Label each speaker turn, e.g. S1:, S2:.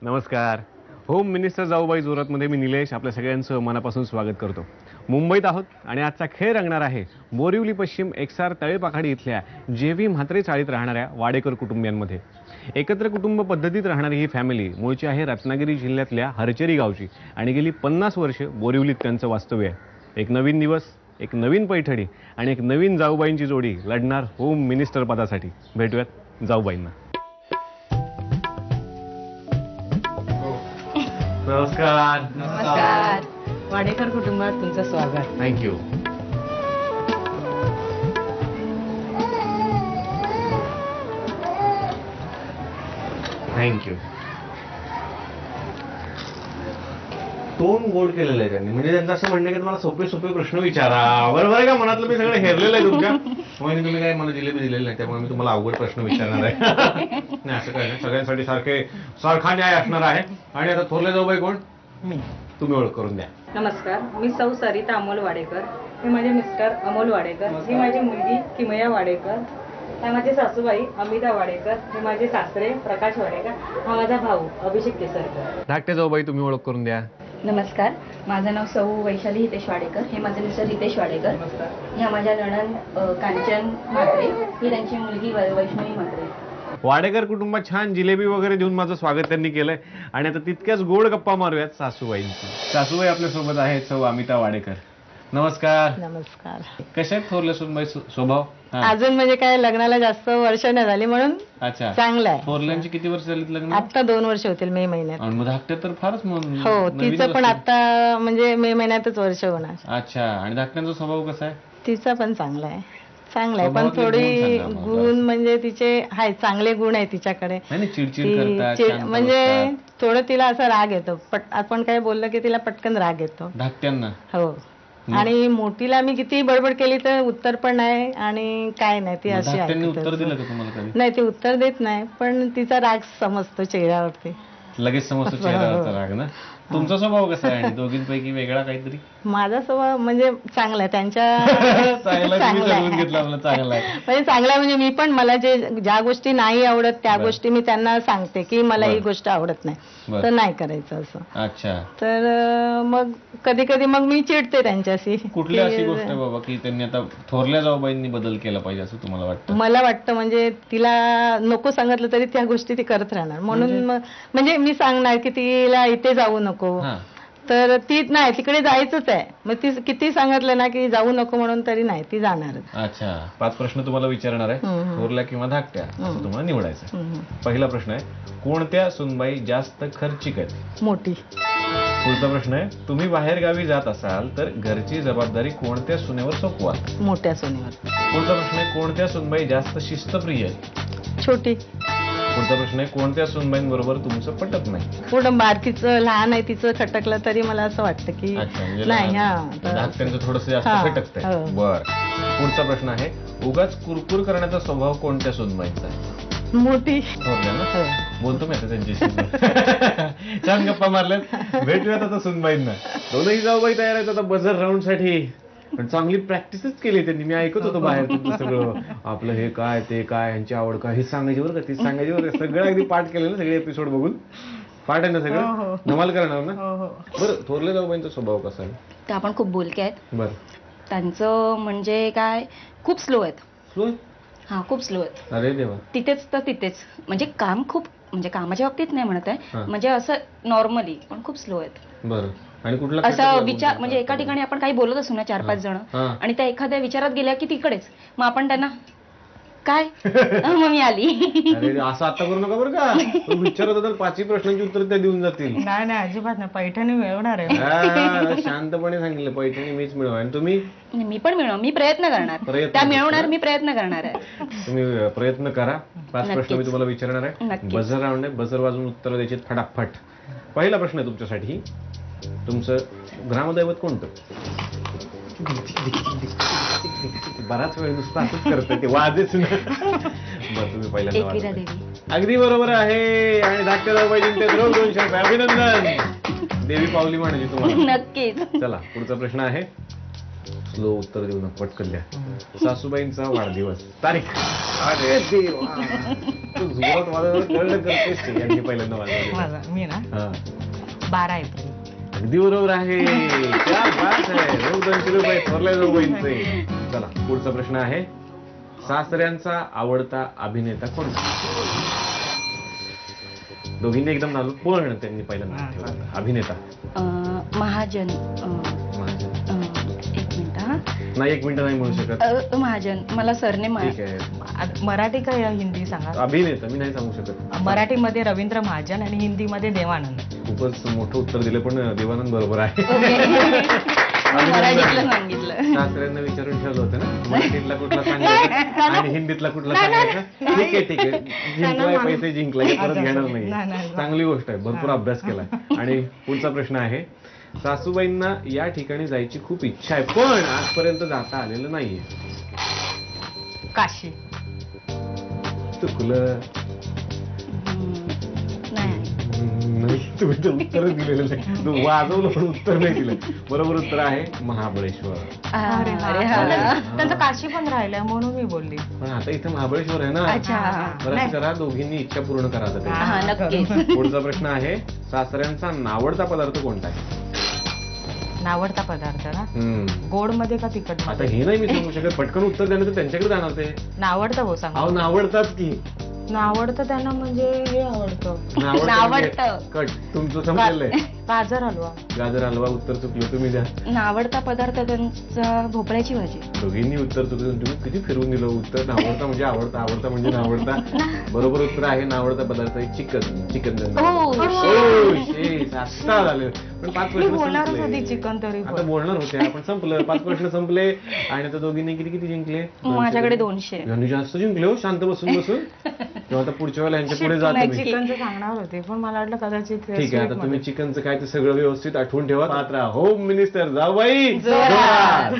S1: नमस्कार. Home minister जाऊबाई जोरातमध्ये मी निलेश आपल्या सगळ्यांचं मनापासून स्वागत करतो. मुंबईत आहोत आणि आजचा खेळ रंगणार आहे बोरिवली पश्चिम एकसार तळेपाखाडी इथल्या जेव्ही म्हात्रे चाळीत राहणाऱ्या वाडेकर कुटुंबियांमध्ये. एकत्र कुटुंब पद्धतीत राहणारी ही फॅमिली मूळची आहे रत्नागिरी जिल्ह्यातल्या हरचेरी गावची आणि गेली 50 वर्ष बोरिवलीत त्यांचं वास्तव्य आहे. एक नवीन दिवस, एक नवीन पैठणी आणि एक नवीन जाऊबाईंची जोडी लढणार होम मिनिस्टर पदासाठी. भेटूयात जाऊबाईंना. नमस्कार.
S2: नमस्कार. वाडेकर कुटुंबात तुमचं स्वागत.
S1: थँक्यू. थँक्यू. तोंड गोड केलेलं आहे त्यांनी. म्हणजे त्यांचं असं म्हणणं की तुम्हाला सोपे सोपे प्रश्न विचारा. बरोबर आहे का? मनातलं मी सगळं हेरलेलं आहे तुमच्या. म्हणजे तुम्ही काय मला जिलेबी दिलेली नाही त्यामुळे मी तुम्हाला अवघड प्रश्न विचारणार आहे. नाही असं काय नाही. सगळ्यांसाठी सारखा न्याय असणार आहे. आणि आता थोरले जाऊबाई कोण? तुम्ही ओळख करून द्या.
S2: नमस्कार. मी सौ सरिता अमोल वाडेकर. हे माझे मिस्टर अमोल वाडेकर. ही माझी मुलगी किमया वाडेकर. हा माझे सासूबाई अमिता वाडेकर. हे माझे सासरे प्रकाश वाडेकर. हा माझा भाऊ अभिषेक केसरकर.
S1: धाकटे जाऊबाई तुम्ही ओळख करून द्या.
S3: नमस्कार. माझं नाव सौ वैशाली हितेश वाडेकर. हे माझे मिस्टर हितेश वाडेकर. ह्या माझ्या नणंद कांचन म्हात्रे. ही त्यांची मुलगी वैष्णवी म्हात्रे.
S1: वाडेकर कुटुंबात छान जिलेबी वगैरे देऊन माझं स्वागत त्यांनी केलंय. आणि आता तितक्याच गोड गप्पा मारूयात सासूबाईंची. सासूबाई आपल्यासोबत आहेत सौ अमिता वाडेकर. नमस्कार.
S2: नमस्कार.
S1: कशा आहेत थोरल्या सुनबाई स्वभाव?
S2: अजून म्हणजे काय लग्नाला जास्त वर्ष नाही झाली म्हणून
S1: अच्छा
S2: चांगलं आहे.
S1: थोरल्यांची किती वर्ष झालीत लग्न?
S2: आता 2 वर्ष होतील मे महिन्यात.
S1: आणि मग धाकट्या तर फारच
S2: हो तिचं पण आता म्हणजे मे महिन्यातच वर्ष होणार.
S1: अच्छा. आणि धाकट्यांचा स्वभाव कसा आहे?
S2: तिचा पण चांगला आहे. चांगला आहे पण
S1: स्वभावातले
S2: थोडी
S1: गुण सांगा
S2: गुण म्हणजे तिचे आहे चांगले गुण आहे तिच्याकडे.
S1: नाही चिडचिड करतात, शांत
S2: म्हणजे
S1: बसतात.
S2: थोडं तिला असा राग येतो. आपण काय बोललं की तिला पटकन राग येतो.
S1: धाकट्यांना?
S2: हो. आणि मोठीला मी किती बडबड केली तर उत्तर पण नाही आणि काय नाही ती अशी
S1: धाकट्यांनी
S2: ऐकतच.
S1: उत्तर दिलं का तुम्हाला कधी?
S2: नाही ती उत्तर देत नाही पण तिचा राग समजतो चेहऱ्यावरती.
S1: लगेच समजतो चेहऱ्यावरचा राग ना. तुमचा स्वभाव कसा आहे? आणि दोघींपैकी वेगळा काहीतरी?
S2: माझा स्वभाव म्हणजे चांगला आहे त्यांच्या
S1: चांगला तुम्ही ठरवून घेतला आपला चांगला आहे.
S2: म्हणजे चांगला म्हणजे मी पण मला ज्या गोष्टी नाही आवडत त्या गोष्टी मी त्यांना सांगते की मला ही गोष्ट आवडत नाही तर नाही करायचं असं.
S1: अच्छा.
S2: तर मग कधी कधी मग मी चिडते त्यांच्याशी.
S1: कुठली अशी गोष्ट आहे बाबा की त्यांनी आता थोरल्या जाऊबाईंनी बदल केला पाहिजे असं तुम्हाला वाटतं?
S2: मला वाटतं म्हणजे तिला नको सांगितलं तरी त्या गोष्टी ती करत राहणार म्हणून म्हणजे मी सांगणार की तिला इथे जाऊ नको तर ती नाही तिकडे जायचंच आहे. मग ती किती सांगितलं ना की जाऊ नको म्हणून तरी नाही ती जाणार.
S1: अच्छा. 5 प्रश्न तुम्हाला विचारणार आहे. थोरल्या किंवा धाकट्या असं तुम्हाला निवडायचं. पहिला प्रश्न आहे कोणत्या सुनबाई जास्त खर्चिक आहेत?
S2: मोठी.
S1: पुढचा प्रश्न आहे तुम्ही बाहेर गावी जात असाल तर घरची जबाबदारी कोणत्या सुनेवर सोपवाल?
S2: मोठ्या सुनेवर.
S1: पुढचा प्रश्न आहे कोणत्या सुनबाई जास्त शिस्तप्रिय आहे?
S2: छोटी.
S1: पुढचा प्रश्न आहे कोणत्या सुनबाईंबरोबर तुमचं पटत नाही?
S2: थोडं बारकीचं लहान आहे तिचं खटकलं तरी मला असं वाटतं की नाही.
S1: धाकट्यांचं थोडस जास्त खटकतंय. बर. पुढचा प्रश्न आहे उगाच कुरकुर करण्याचा स्वभाव कोणत्या सुनबाईंचा आहे?
S2: मोठी.
S1: बोलतो मी आता त्यांच्याशी. छान गप्पा मारल्यात. भेटूयात आता सुनबाईंना. दोनही जाऊबाई तयार आहेत आता बझर राऊंड साठी. पण चांगली प्रॅक्टिसच केली त्यांनी. मी ऐकत होतो बाहेर तुमचं सगळं आपलं हे काय ते काय ह्यांची आवड काय हे सांगायची बरं का तीच सांगायची बरं का. सगळं अगदी पाठ केलेलं सगळे एपिसोड बघून. पाठ आहे ना सगळं? धमाल करणार ना? बरं थोरल्या जाऊबाईंचा स्वभाव कसा आहे?
S3: त्या पण खूप बोलके आहेत.
S1: बरं.
S3: त्यांचं म्हणजे काय खूप स्लो आहेत.
S1: स्लो?
S3: हा खूप स्लो आहेत.
S1: अरे देवा.
S3: तिथेच तर तिथेच म्हणजे काम खूप म्हणजे कामाच्या बाबतीत नाही म्हणत आहे म्हणजे असं नॉर्मली पण खूप स्लो आहेत.
S1: बरं. आणि कुठला
S3: असं विचार म्हणजे एका ठिकाणी आपण काही बोलत असू ना 4-5 जण आणि त्या एखाद्या विचारात गेल्या की तिकडेच मग आपण त्यांना काय मग मी आली.
S1: अरे असं आता करू नका बरं का. तू विचारत होता 5ही प्रश्नांची उत्तर त्या देऊन जातील.
S2: नाही नाही अजिबात नाही. पैठणी मिळवणार आहे.
S1: शांतपणे सांगितलं पैठणी मीच मिळवा. आणि तुम्ही?
S3: मी पण मिळव मी प्रयत्न करणार. त्या मिळवणार मी प्रयत्न करणार आहे.
S1: तुम्ही प्रयत्न करा. 5 प्रश्न मी तुम्हाला विचारणार आहे. बझर राऊंड आहे. बझर वाजून उत्तर द्यायची फटाफट. पहिला प्रश्न आहे तुमच्यासाठी तुमचं ग्रामदैवत कोणतं? बराच वेळ नुसतं असंच करतं ते वाजेच ना. बरं तुम्ही पहिल्यांदा अगदी बरोबर आहे. आणि धाकट्या जाऊबाई जिंकते रोज 200 रुपये. अभिनंदन. देवी पावली म्हणायची तुम्हाला.
S3: नक्कीच.
S1: चला पुढचा प्रश्न आहे स्लो उत्तर देऊ नका, पटकन द्या. सासूबाईंचा वाढदिवस, तारीख. अरे देवा, तू जोरात वाजवलं, कळलं करतेस ते. यांनी पहिल्यांदा वाजवलं.
S2: माझा मी ना
S1: हा,
S2: 12 एप्रिल.
S1: अगदी बरोबर आहे. क्या बात आहे. 200 रुपये थोरल्या जाऊबाईंचे. चला पुढचा प्रश्न आहे, सासऱ्यांचा आवडता अभिनेता कोणता? दोघींनी एकदम नाव पण त्यांनी पहिल्यांदा ठेवला. अभिनेता
S3: महाजन.
S1: महाजन.
S3: एक मिनिट हा.
S1: नाही, 1 मिनिट नाही म्हणू शकत.
S3: महाजन, मला सरने
S1: ठीक आहे.
S2: मराठी का हिंदी सांगा?
S1: अभिनेता मी नाही सांगू शकत.
S2: मराठीमध्ये रवींद्र महाजन आणि हिंदीमध्ये देवानंद.
S1: खूपच मोठं उत्तर दिलं, पण देवानंद बरोबर आहे.
S3: मराठीतलं सांगितलं.
S1: सासऱ्यांना विचारून ठेवलं होतं ना, मराठीतला कुठला सांगायचा आणि हिंदीतला कुठला सांगायचा. ठीक आहे, ठीक आहे. जिंकलाय, पैसे जिंकलाय, परत घेणार नाही. चांगली गोष्ट आहे, भरपूर अभ्यास केला. आणि पुढचा प्रश्न आहे, सासूबाईंना या ठिकाणी जायची खूप इच्छा आहे, पण आजपर्यंत जाता आलेलं नाहीये.
S2: काशी.
S1: चुकलं. नाही, तुम्ही तर उत्तर दिलेलं नाही. तू वाजवलं पण उत्तर नाही दिलं. बरोबर उत्तर आहे महाबळेश्वर.
S2: त्यांचं काशी पण राहिलंय म्हणून मी बोलली.
S1: पण आता इथे महाबळेश्वर आहे ना.
S3: अच्छा.
S1: बरं करा, दोघींनी इच्छा पूर्ण करा आता ते.
S3: हा, नक्कीच.
S1: पुढचा प्रश्न आहे, सासऱ्यांचा नावडता पदार्थ कोणता आहे?
S2: नावडता पदार्थ ना,
S1: हम्म.
S2: गोड मध्ये का तिखट?
S1: आता हे नाही मी सांगू शकत, पटकन उत्तर द्यायला तर त्यांच्याकडे जाणार ते.
S2: नावडतं भाऊ सांगा.
S1: अहो नावडतात की.
S2: नावडतं त्यांना म्हणजे हे आवडतं.
S3: नावडतं.
S1: कट तुमचं संपलेलं आहे.
S2: गाजर हलवा.
S1: गाजर हलवा उत्तर चुकलं, तुम्ही द्या.
S3: आवडता पदार्थ त्यांचा भोपळ्याची भाजी.
S1: दोघींनी उत्तर चुकलं, तुम्ही किती फिरवून दिलं उत्तर. नावडता म्हणजे आवडता, आवडता म्हणजे नावडता. बरोबर उत्तर आहे नावडता पदार्थ आहे चिकन. चिकन आता झाले, पण 5 प्रश्न संपले.
S2: चिकन तरी
S1: आता बोलणार होते आपण, संपलं. 5 प्रश्न संपले आणि आता दोघींनी किती किती जिंकले?
S3: माझ्याकडे 200.
S1: यांनी जास्त जिंकले हो, शांत बसून बसून. तेव्हा आता पुढच्या वेळेला यांच्या पुढे जातो मी.
S2: चिकनचं सांगणार होते, पण मला वाटलं कदाचित.
S1: ठीक आहे, आता तुम्ही चिकनचं काय ते सगळं व्यवस्थित आठवून ठेवा. पात्रा होम मिनिस्टर जाऊबाई.
S3: जोरात.